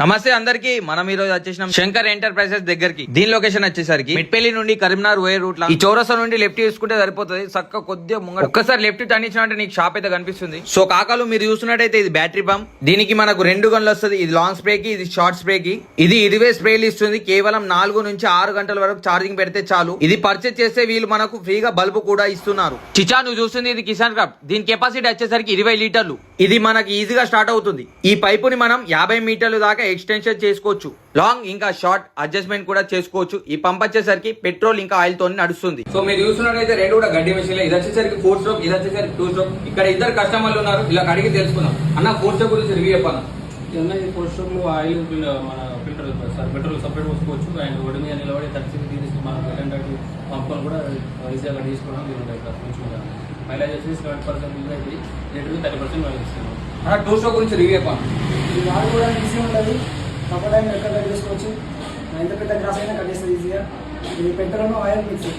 నమస్తే అందరికి. మనం ఈ రోజు వచ్చేసినాం శంకర్ ఎంటర్ప్రైజెస్ దగ్గరికి. దీని లొకేషన్ వచ్చేసరికి మిట్పల్లి నుండి కరీంనగర్ పోయే రూట్ లో ఈ చౌరస్తా నుండి లెఫ్ట్ తీసుకుంటే సరిపోతుంది. చక్క కొద్దిగా ముంగ ఒక్కసారి లెఫ్ట్ టర్న్ నీకు షాప్ అయితే కనిపిస్తుంది. సో కాకాలు మీరు చూస్తున్నట్టయితే ఇది బ్యాటరీ పంప్. దీనికి మనకు 2 గన్లు వస్తుంది. ఇది లాంగ్ స్ప్రే కి, ఇది షార్ట్ స్ప్రే కి. ఇది 20 స్ప్రేలు ఇస్తుంది. కేవలం 4 నుంచి 6 గంటల వరకు ఛార్జింగ్ పెడితే చాలు. ఇది పర్చేస్ చేస్తే వీళ్ళు మనకు ఫ్రీగా బల్బు కూడా ఇస్తున్నారు. చిచా నువ్వు చూస్తుంది ఇది కిసాన్ క్రాఫ్ట్. దీని కెపాసిటీ వచ్చేసరికి 20 లీటర్లు. ఇది మనకి ఈజీగా స్టార్ట్ అవుతుంది. ఈ పైపుని మనం 50 మీటర్లు దాకా ఎక్స్టెన్షన్ చేసుకోవచ్చు. లాంగ్ ఇంకా షార్ట్ అడ్జస్ట్మెంట్ కూడా చేసుకోవచ్చు. ఈ పంప్ వచ్చేసరికి పెట్రోల్ ఇంకా ఆయిల్ తో నడుస్తుంది. సో మీరు చూస్తున్నట్లయితే 2 కూడా గడ్డి మెషిన్. ఇది వచ్చేసరికి 4 స్ట్రోక్, ఇది వచ్చేసరికి 2 స్ట్రోక్. ఇక్కడ 2 కస్టమర్లు ఉన్నారు. ఇలా అడిగి తెలుసుకుందాం. అన్న 4 స్ట్రోక్ గురించి రివ్యూ చెప్పాను. ఈ 4 స్ట్రోక్ లో ఆయిల్ మన ఫిల్టర్ పెట్రోల్ సపరేట్ పోసుకోవచ్చు. అండ్ ఒడి మీద నిలబడి 30 తీసి మనం వెళ్ళండి పంపుకొని కూడా ఈజీగా తీసుకోవడం మంచిగా. మైలేజ్ వచ్చేసి 7% యూజ్ అయితే లీటర్కి 30% మైలేజ్ ఇస్తున్నాం. అన్న 2 స్ట్రోక్ గురించి రివ్యూ చెప్పాను. ఇది వాడు కూడా ఈజీ ఉంటుంది. తక్కువ టైం ఎక్కడ కట్ చేసుకోవచ్చు. ఎంత పెద్ద గ్రాస్ అయినా కట్ చేస్తుంది ఈజీగా. ఇది పెట్రోల్ ఆయిల్ మిక్స్.